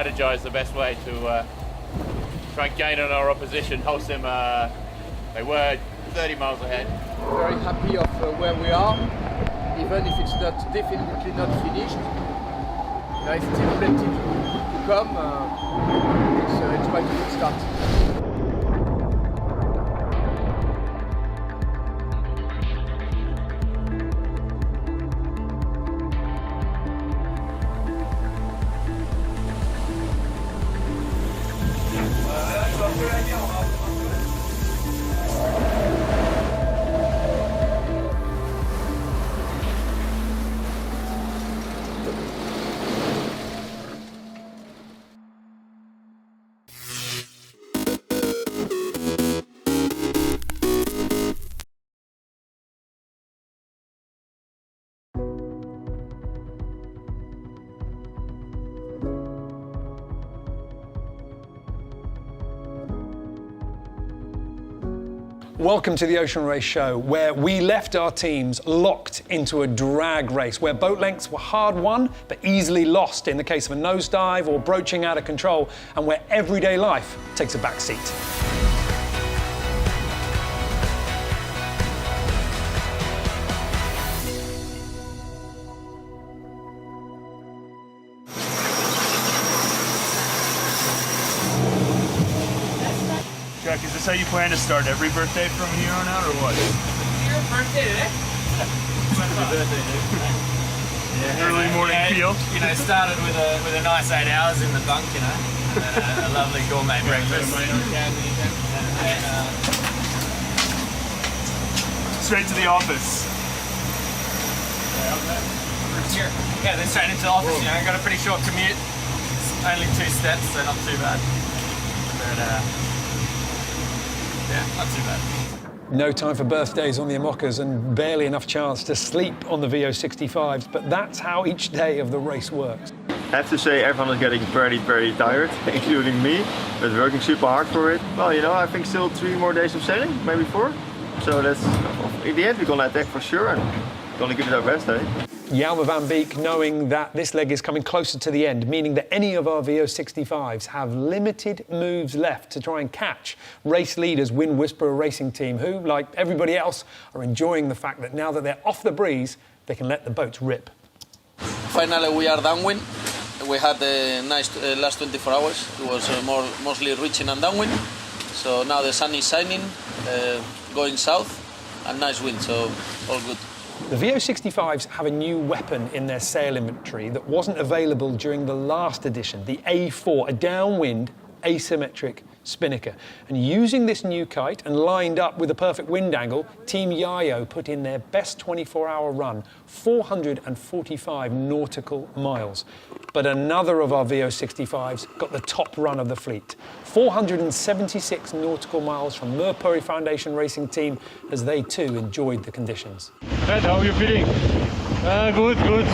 strategize the best way to try and gain on our opposition. Holcim, they were 30 miles ahead. Very happy of where we are, even if it's definitely not finished. There is still plenty to come. It's quite a good start. Welcome to the Ocean Race Show, where we left our teams locked into a drag race, where boat lengths were hard won, but easily lost in the case of a nosedive or broaching out of control, and where everyday life takes a back seat. Jack, is this how you plan to start every birthday from here on out, or what? Your birthday today? Yeah, early morning feel. You know, started with a nice 8 hours in the bunk, you know, and then a lovely gourmet breakfast. Straight to the office. Here. Yeah, then straight into the office. You know, I got a pretty short commute. It's only 2 steps, so not too bad. But yeah, not too bad. No time for birthdays on the Amokas and barely enough chance to sleep on the VO65s, but that's how each day of the race works. I have to say everyone is getting very, very tired, including me, but working super hard for it. Well, you know, I think still 3 more days of sailing, maybe 4. So that's, in the end, we're gonna attack for sure and gonna give it our best, eh? Jelmer van Beek knowing that this leg is coming closer to the end, meaning that any of our VO65s have limited moves left to try and catch race leaders Wind Whisperer Racing Team, who, like everybody else, are enjoying the fact that now that they're off the breeze, they can let the boats rip. Finally, we are downwind. We had a nice last 24 hours. It was mostly reaching and downwind. So now the sun is shining, going south, and nice wind, so all good. The VO65s have a new weapon in their sail inventory that wasn't available during the last edition, the A4, a downwind asymmetric spinnaker. And using this new kite and lined up with a perfect wind angle, Team Yayo put in their best 24-hour run, 445 nautical miles. But another of our VO65s got the top run of the fleet, 476 nautical miles from Merpuri Foundation Racing Team, as they too enjoyed the conditions. Ed, how are you feeling? Good.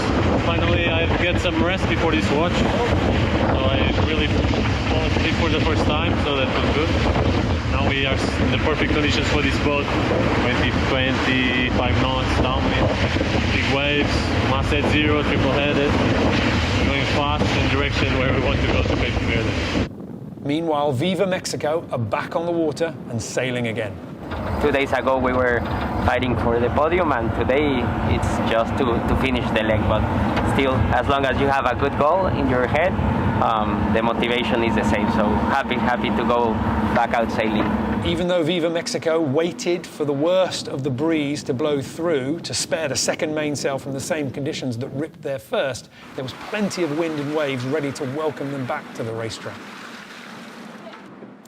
Finally, I get some rest before this watch. So I really fall asleep for the first time, so that was good. Now we are in the perfect conditions for this boat. 25 knots downwind, big waves, masthead 0, triple-headed. We're going fast in the direction where we want to go to Cape Verde. Meanwhile, Viva Mexico are back on the water and sailing again. 2 days ago we were fighting for the podium, and today it's just to finish the leg, but still, as long as you have a good goal in your head, the motivation is the same, so happy to go back out sailing. Even though Viva Mexico waited for the worst of the breeze to blow through to spare the second mainsail from the same conditions that ripped their first, there was plenty of wind and waves ready to welcome them back to the racetrack.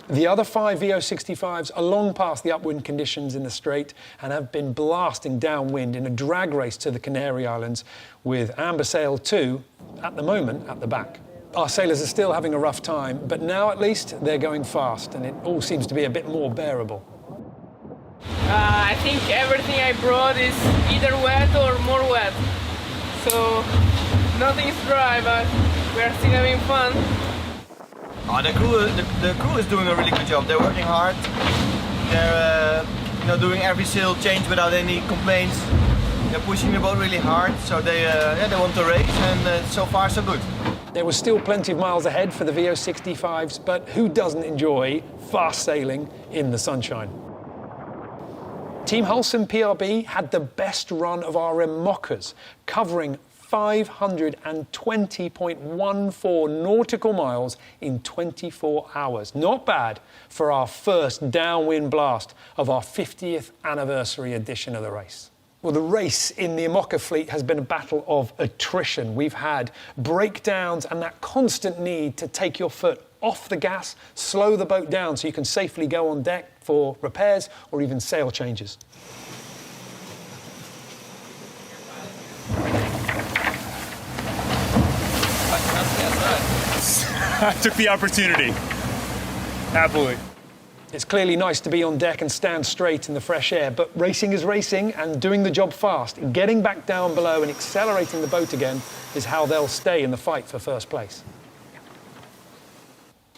The other 5 VO65s are long past the upwind conditions in the Strait and have been blasting downwind in a drag race to the Canary Islands, with Amber Sail 2, at the moment, at the back. Our sailors are still having a rough time, but now at least they're going fast and it all seems to be a bit more bearable. I think everything I brought is either wet or more wet. So nothing's dry, but we're still having fun. The crew is doing a really good job. They're working hard. They're doing every sail change without any complaints. They're pushing the boat really hard, so they want to race, and so far so good. There was still plenty of miles ahead for the VO65s, but who doesn't enjoy fast sailing in the sunshine? Team Hulson PRB had the best run of RM mockers, covering 520.14 nautical miles in 24 hours. Not bad for our first downwind blast of our 50th anniversary edition of the race. Well, the race in the Imoca fleet has been a battle of attrition. We've had breakdowns and that constant need to take your foot off the gas, slow the boat down so you can safely go on deck for repairs or even sail changes. I took the opportunity. Happily. It's clearly nice to be on deck and stand straight in the fresh air, but racing is racing, and doing the job fast, getting back down below and accelerating the boat again is how they'll stay in the fight for first place.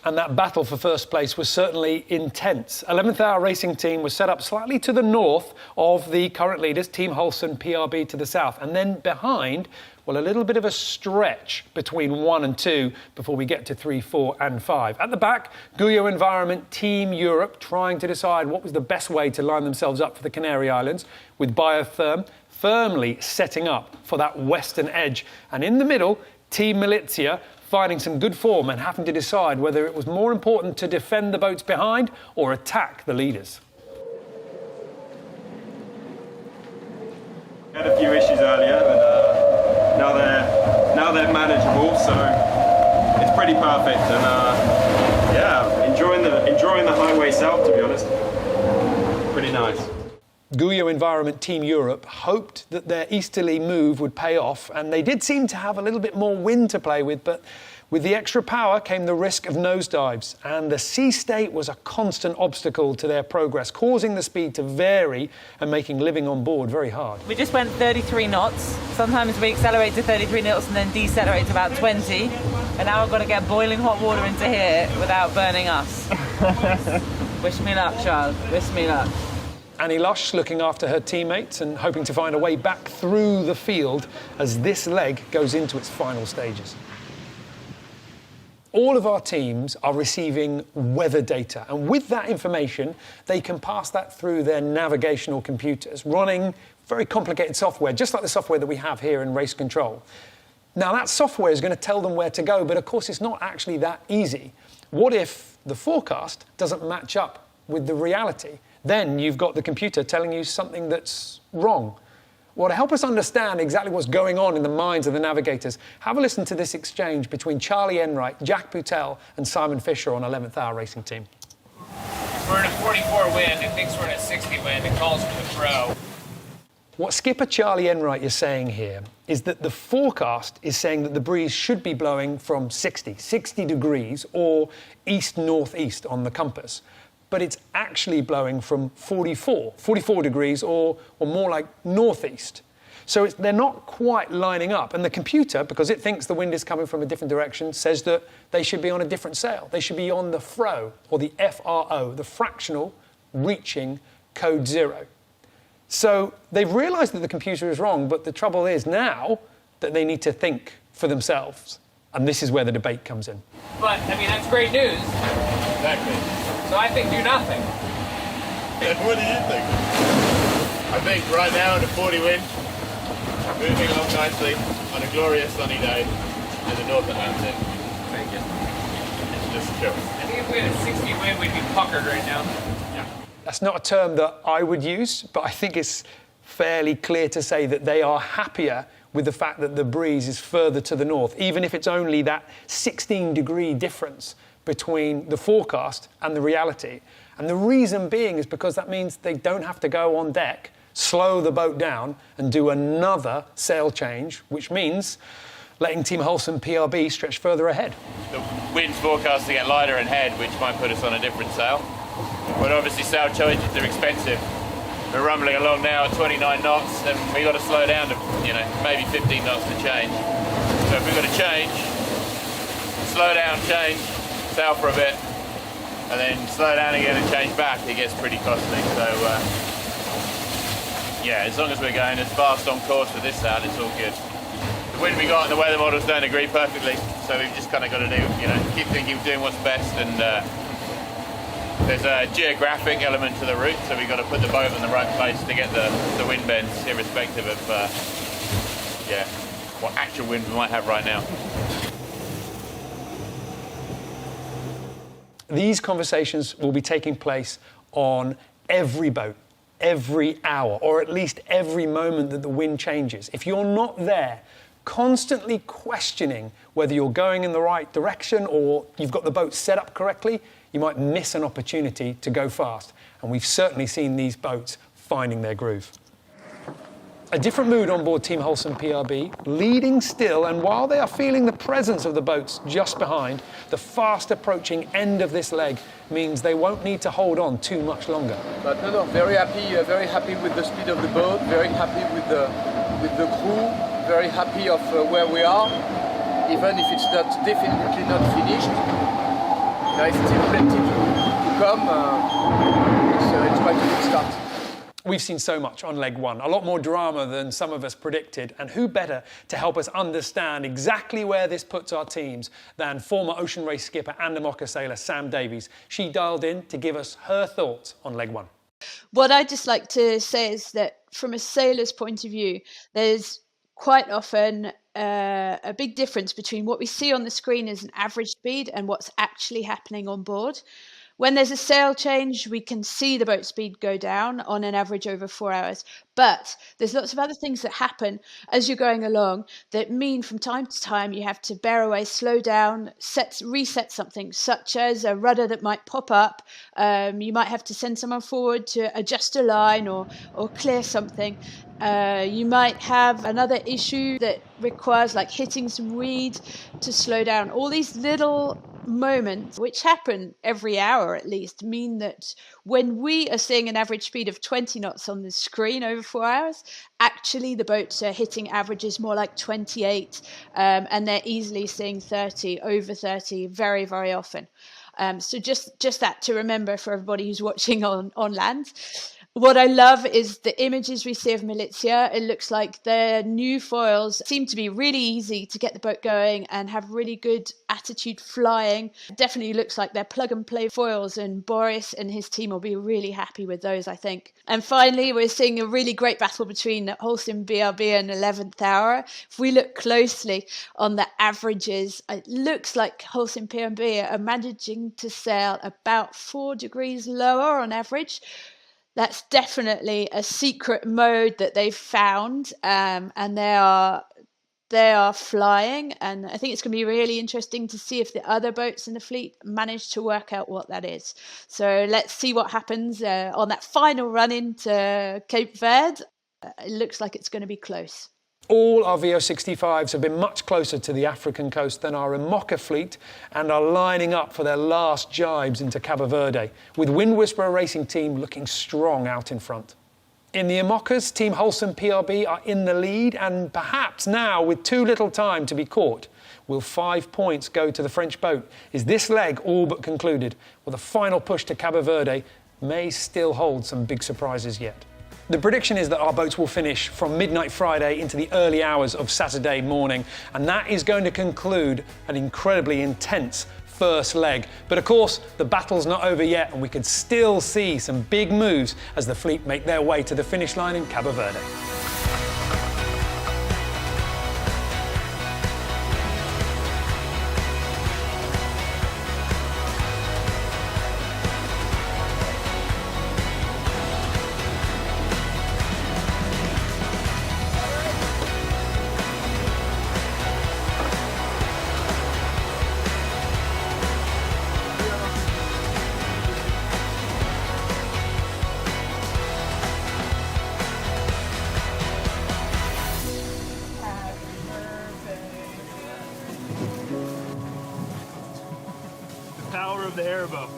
And that battle for first place was certainly intense. 11th Hour Racing Team was set up slightly to the north of the current leaders, Team Hulson PRB to the south, and then behind, well, a little bit of a stretch between 1 and 2 before we get to 3, 4 and 5. At the back, Guyot Environment Team Europe trying to decide what was the best way to line themselves up for the Canary Islands, with Biotherm firmly setting up for that western edge. And in the middle, Team Militia finding some good form and having to decide whether it was more important to defend the boats behind or attack the leaders. We had a few issues earlier, but now they're manageable, so it's pretty perfect. And yeah, enjoying the highway south, to be honest. Pretty nice. Guyot Environment Team Europe hoped that their easterly move would pay off, and they did seem to have a little bit more wind to play with, but with the extra power came the risk of nosedives, and the sea state was a constant obstacle to their progress, causing the speed to vary and making living on board very hard. We just went 33 knots. Sometimes we accelerate to 33 knots and then decelerate to about 20, and now I've got to get boiling hot water into here without burning us. Wish me luck, Charles. Wish me luck. Annie Lush looking after her teammates and hoping to find a way back through the field as this leg goes into its final stages. All of our teams are receiving weather data, and with that information, they can pass that through their navigational computers, running very complicated software, just like the software that we have here in Race Control. Now, that software is going to tell them where to go, but of course, it's not actually that easy. What if the forecast doesn't match up with the reality? Then you've got the computer telling you something that's wrong. Well, to help us understand exactly what's going on in the minds of the navigators, have a listen to this exchange between Charlie Enright, Jack Boutel and Simon Fisher on 11th Hour Racing Team. We're in a 44 wind, it thinks we're in a 60 wind, it calls for the throw. What skipper Charlie Enright is saying here is that the forecast is saying that the breeze should be blowing from 60 degrees or east-northeast on the compass. But it's actually blowing from 44 degrees or more like northeast. So they're not quite lining up. And the computer, because it thinks the wind is coming from a different direction, says that they should be on a different sail. They should be on the FRO, or the FRO, the fractional reaching code 0. So they've realized that the computer is wrong, but the trouble is now that they need to think for themselves. And this is where the debate comes in. But, I mean, that's great news. Exactly. So I think do nothing. What do you think? I think right now in a 40 wind, moving along nicely on a glorious sunny day in the North Atlantic. Thank you. Just chill. I think if we had a 60 wind, we'd be puckered right now. Yeah. That's not a term that I would use, but I think it's fairly clear to say that they are happier with the fact that the breeze is further to the north, even if it's only that 16-degree difference between the forecast and the reality. And the reason being is because that means they don't have to go on deck, slow the boat down and do another sail change, which means letting Team Hulson PRB stretch further ahead. The wind's forecast to get lighter ahead, which might put us on a different sail. But obviously sail changes are expensive. We're rumbling along now at 29 knots and we've got to slow down to, maybe 15 knots to change. So if we've got to change, slow down, change, sail for a bit, and then slow down again and change back, it gets pretty costly. So yeah, as long as we're going as fast on course with this sail, it's all good. The The wind we got and the weather models don't agree perfectly, so we've just kind of got to do, keep thinking of doing what's best. And there's a geographic element to the route, so we've got to put the boat in the right place to get the wind bends, irrespective of what actual wind we might have right now. These conversations will be taking place on every boat, every hour, or at least every moment that the wind changes. If you're not there, constantly questioning whether you're going in the right direction or you've got the boat set up correctly, you might miss an opportunity to go fast. And we've certainly seen these boats finding their groove. A different mood on board Team Holcim PRB, leading still, and while they are feeling the presence of the boats just behind, the fast approaching end of this leg means they won't need to hold on too much longer. But no, very happy with the speed of the boat, very happy with the crew, very happy of where we are, even if it's definitely not finished. There is still plenty to come. It's quite a good start. We've seen so much on leg one, a lot more drama than some of us predicted, and who better to help us understand exactly where this puts our teams than former Ocean Race skipper and IMOCA sailor Sam Davies. She dialed in to give us her thoughts on leg one. What I'd just like to say is that from a sailor's point of view, there's quite often a big difference between what we see on the screen as an average speed and what's actually happening on board. When there's a sail change, we can see the boat speed go down on an average over 4 hours. But there's lots of other things that happen as you're going along that mean from time to time you have to bear away, slow down, reset something, such as a rudder that might pop up. You might have to send someone forward to adjust a line or clear something. You might have another issue that requires like hitting some weed to slow down. All these little moments, which happen every hour at least, mean that when we are seeing an average speed of 20 knots on the screen over 4 hours, actually the boats are hitting averages more like 28, and they're easily seeing 30, over 30 very, very often. So just that to remember for everybody who's watching on land. What I love is the images we see of Militia. It looks like their new foils seem to be really easy to get the boat going and have really good attitude flying. It definitely looks like they're plug and play foils, and Boris and his team will be really happy with those, I think. And finally, we're seeing a really great battle between Holcim BRB and 11th Hour. If we look closely on the averages, it looks like Holcim BRB are managing to sail about 4 degrees lower on average. That's definitely a secret mode that they've found, and they are flying. And I think it's going to be really interesting to see if the other boats in the fleet manage to work out what that is. So let's see what happens on that final run into Cape Verde. It looks like it's going to be close. All our VO65s have been much closer to the African coast than our IMOCA fleet and are lining up for their last jibes into Cabo Verde, with Wind Whisperer Racing Team looking strong out in front. In the IMOCAs, Team Holcim PRB are in the lead, and perhaps now, with too little time to be caught, will 5 points go to the French boat? Is this leg all but concluded? Well, the final push to Cabo Verde may still hold some big surprises yet. The prediction is that our boats will finish from midnight Friday into the early hours of Saturday morning, and that is going to conclude an incredibly intense first leg. But of course, the battle's not over yet, and we could still see some big moves as the fleet make their way to the finish line in Cabo Verde. Power of the airboat.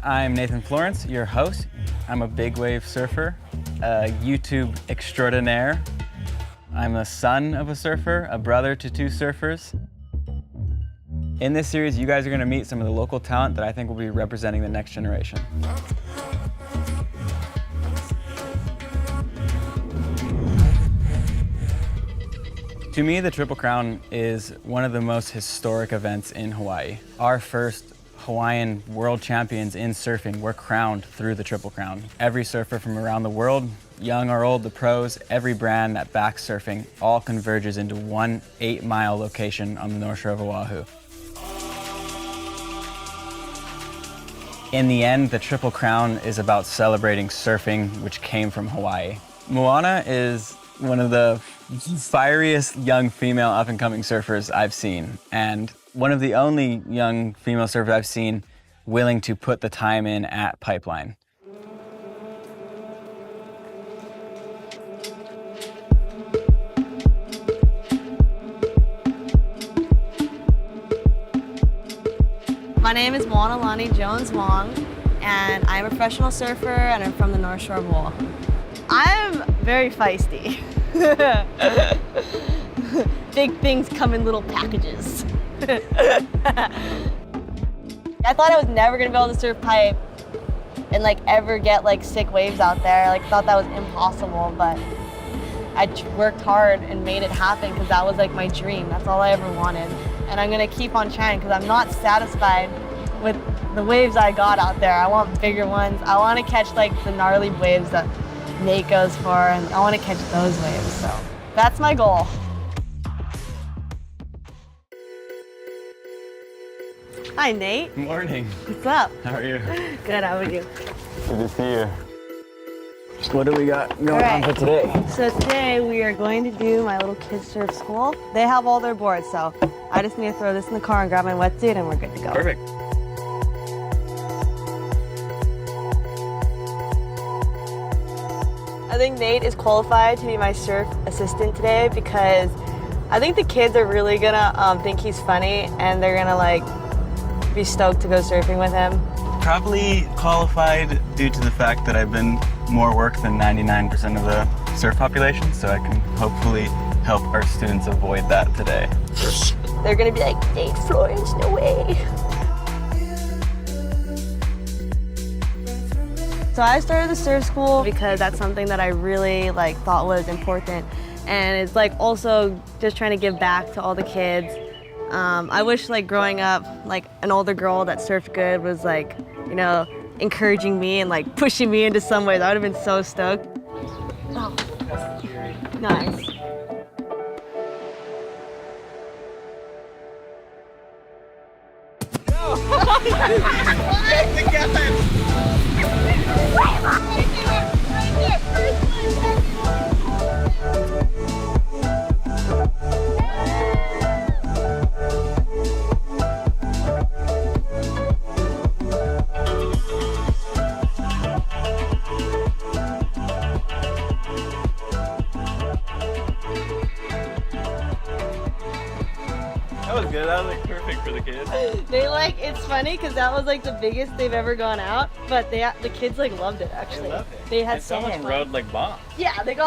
I'm Nathan Florence, your host. I'm a big wave surfer, a YouTube extraordinaire. I'm a son of a surfer, a brother to 2 surfers. In this series, you guys are going to meet some of the local talent that I think will be representing the next generation. To me, the Triple Crown is one of the most historic events in Hawaii. Our first Hawaiian world champions in surfing were crowned through the Triple Crown. Every surfer from around the world, young or old, the pros, every brand that backs surfing, all converges into one 8-mile location on the North Shore of Oahu. In the end, the Triple Crown is about celebrating surfing, which came from Hawaii. Moana is one of the fieriest young female up-and-coming surfers I've seen, and one of the only young female surfers I've seen willing to put the time in at Pipeline. My name is Moana Lani Jones Wong, and I'm a professional surfer, and I'm from the North Shore of Oahu. I'm very feisty. Big things come in little packages. I thought I was never gonna be able to surf pipe and like ever get like sick waves out there. Like thought that was impossible, but I worked hard and made it happen because that was like my dream. That's all I ever wanted. And I'm gonna keep on trying because I'm not satisfied with the waves I got out there. I want bigger ones. I want to catch like the gnarly waves that Nate goes for, and I want to catch those waves. So that's my goal. Hi, Nate. Good morning. What's up? How are you? Good, how are you? Good to see you. What do we got going on for today? So today we are going to do my little kids surf school. They have all their boards, so I just need to throw this in the car and grab my wetsuit and we're good to go. Perfect. I think Nate is qualified to be my surf assistant today because I think the kids are really gonna think he's funny and they're gonna like be stoked to go surfing with him. Probably qualified due to the fact that I've been more work than 99% of the surf population, so I can hopefully help our students avoid that today. They're gonna be like, Nate Florence, no way. So I started the surf school because that's something that I really thought was important, and it's also just trying to give back to all the kids. I wish growing up, an older girl that surfed good was encouraging me and pushing me into some ways. I would have been so stoked. Oh, nice. That was good. That was perfect for the kids. They it's funny because that was the biggest they've ever gone out, but the kids loved it actually. They loved it. They had and so much someone fun. rode bombs. Yeah, they were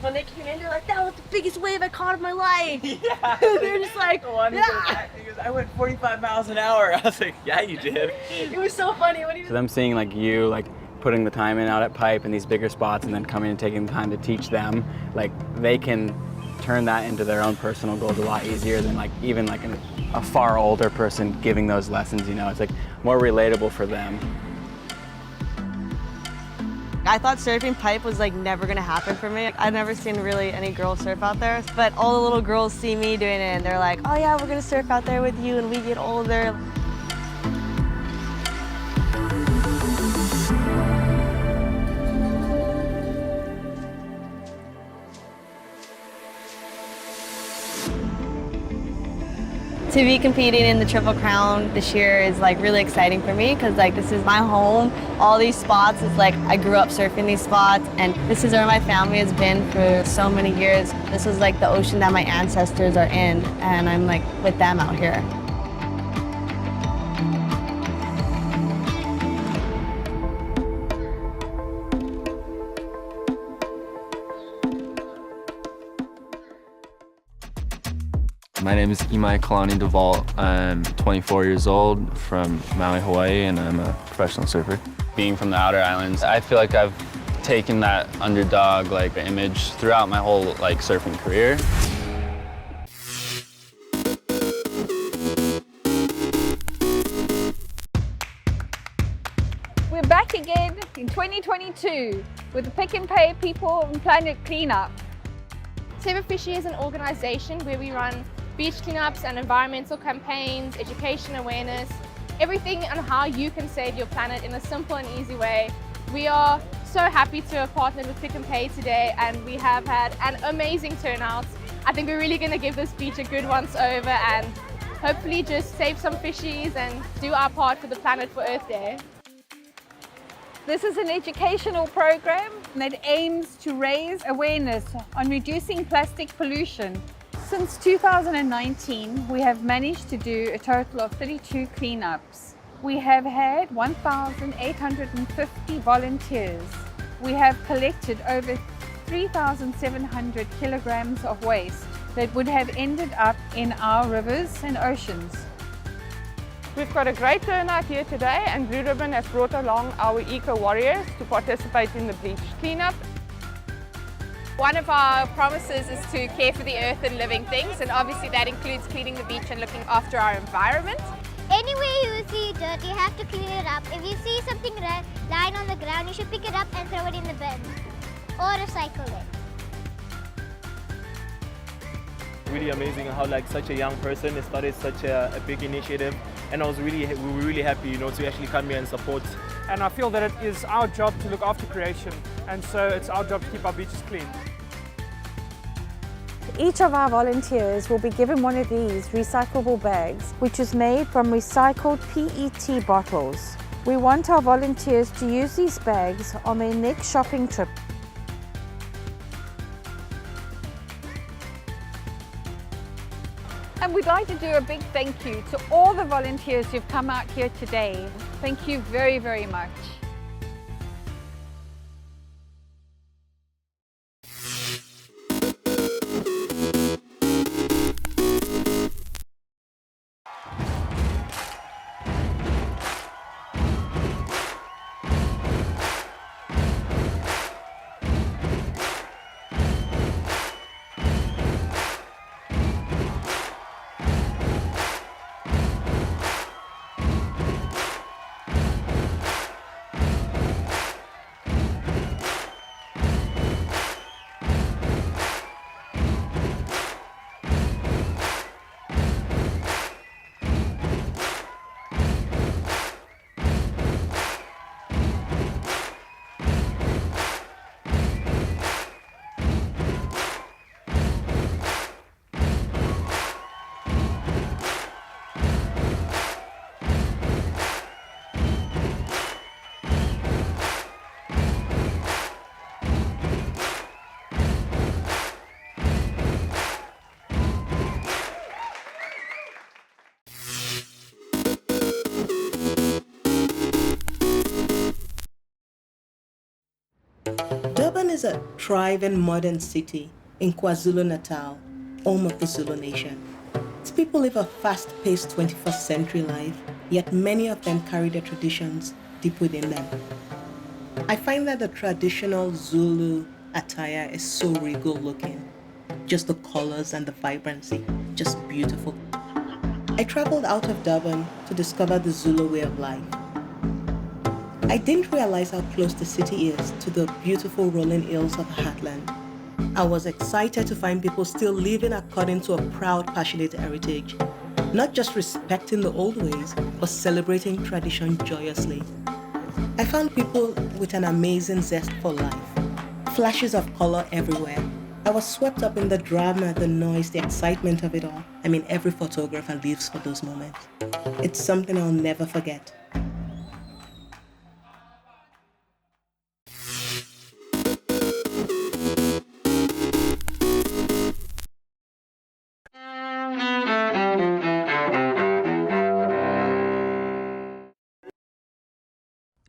when they came in, they're like, that was the biggest wave I caught in my life. Yeah. They're just like, yeah. He goes, I went 45 miles an hour. I was like, yeah, you did. It was so funny when he was. So them seeing you putting the time in out at Pipe in these bigger spots and then coming and taking the time to teach them, they can turn that into their own personal goals a lot easier than even a far older person giving those lessons, it's more relatable for them. I thought surfing pipe was never gonna happen for me. I've never seen really any girls surf out there, but all the little girls see me doing it and they're like, oh yeah, we're gonna surf out there with you when we get older. To be competing in the Triple Crown this year is really exciting for me because this is my home. All these spots is I grew up surfing these spots, and this is where my family has been for so many years. This is the ocean that my ancestors are in, and I'm with them out here. My name is Imai Kalani Duvall. I'm 24 years old from Maui, Hawaii, and I'm a professional surfer. Being from the outer islands, I feel like I've taken that underdog image throughout my whole surfing career. We're back again in 2022 with the Pick and Pay People and Planet Cleanup. Saberfishy is an organization where we run beach cleanups and environmental campaigns, education awareness, everything on how you can save your planet in a simple and easy way. We are so happy to have partnered with Pick and Pay today, and we have had an amazing turnout. I think we're really going to give this beach a good once over and hopefully just save some fishies and do our part for the planet for Earth Day. This is an educational program that aims to raise awareness on reducing plastic pollution. Since 2019, we have managed to do a total of 32 cleanups. We have had 1,850 volunteers. We have collected over 3,700 kilograms of waste that would have ended up in our rivers and oceans. We've got a great turnout here today, and Blue Ribbon has brought along our eco warriors to participate in the beach cleanup. One of our promises is to care for the earth and living things, and obviously that includes cleaning the beach and looking after our environment. Anywhere you see dirt, you have to clean it up. If you see something lying on the ground, you should pick it up and throw it in the bin or recycle it. Really amazing how such a young person started such a big initiative, and we were really happy, to actually come here and support. And I feel that it is our job to look after creation, and so it's our job to keep our beaches clean. Each of our volunteers will be given one of these recyclable bags, which is made from recycled PET bottles. We want our volunteers to use these bags on their next shopping trip. And we'd like to do a big thank you to all the volunteers who've come out here today. Thank you very, very much. Durban is a thriving modern city in KwaZulu-Natal, home of the Zulu nation. Its people live a fast-paced 21st century life, yet many of them carry their traditions deep within them. I find that the traditional Zulu attire is so regal looking. Just the colors and the vibrancy, just beautiful. I traveled out of Durban to discover the Zulu way of life. I didn't realize how close the city is to the beautiful rolling hills of the heartland. I was excited to find people still living according to a proud, passionate heritage, not just respecting the old ways, but celebrating tradition joyously. I found people with an amazing zest for life, flashes of color everywhere. I was swept up in the drama, the noise, the excitement of it all. I mean, every photographer lives for those moments. It's something I'll never forget.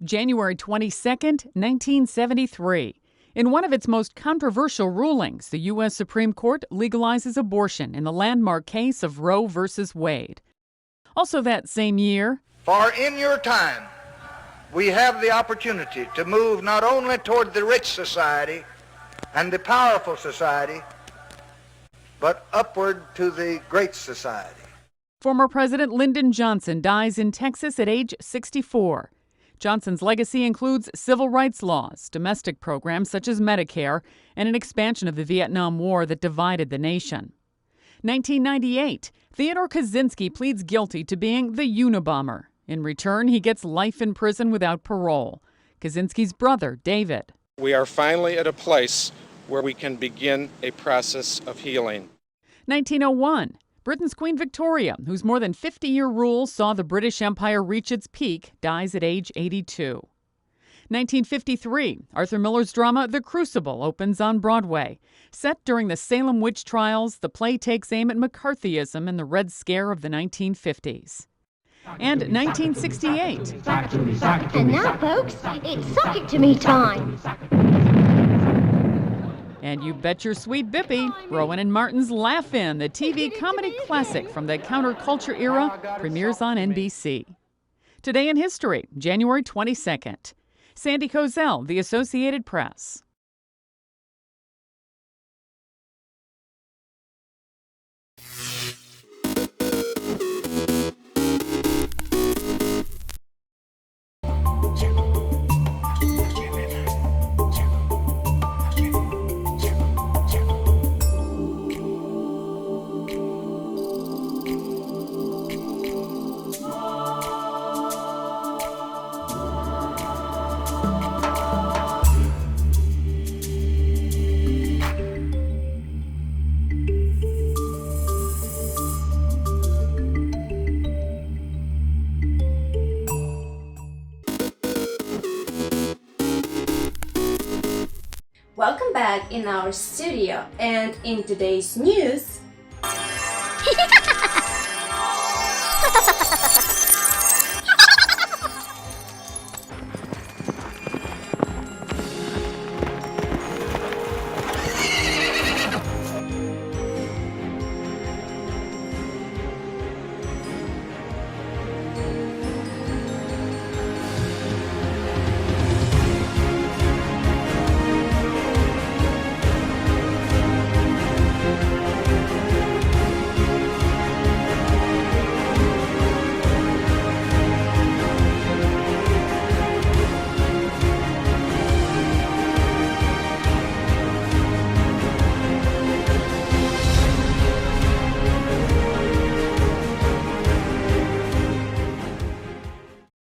January 22nd, 1973. In one of its most controversial rulings, the U.S. Supreme Court legalizes abortion in the landmark case of Roe v. Wade. Also that same year, for in your time, we have the opportunity to move not only toward the rich society and the powerful society, but upward to the great society. former President Lyndon Johnson dies in Texas at age 64. Johnson's legacy includes civil rights laws, domestic programs such as Medicare, and an expansion of the Vietnam War that divided the nation. 1998, Theodore Kaczynski pleads guilty to being the Unabomber. In return, he gets life in prison without parole. Kaczynski's brother, David. We are finally at a place where we can begin a process of healing. 1901, Britain's Queen Victoria, whose more than 50-year rule saw the British Empire reach its peak, dies at age 82. 1953, Arthur Miller's drama The Crucible opens on Broadway. Set during the Salem witch trials, the play takes aim at McCarthyism and the Red Scare of the 1950s. And 1968. And now, folks, it's Suck It To Me time. And You Bet Your Sweet Bippy, Rowan and Martin's Laugh-In, the TV comedy classic from the counterculture era, premieres on NBC. Today in History, January 22nd. Sandy Kozel, The Associated Press. Welcome back in our studio, and in today's news,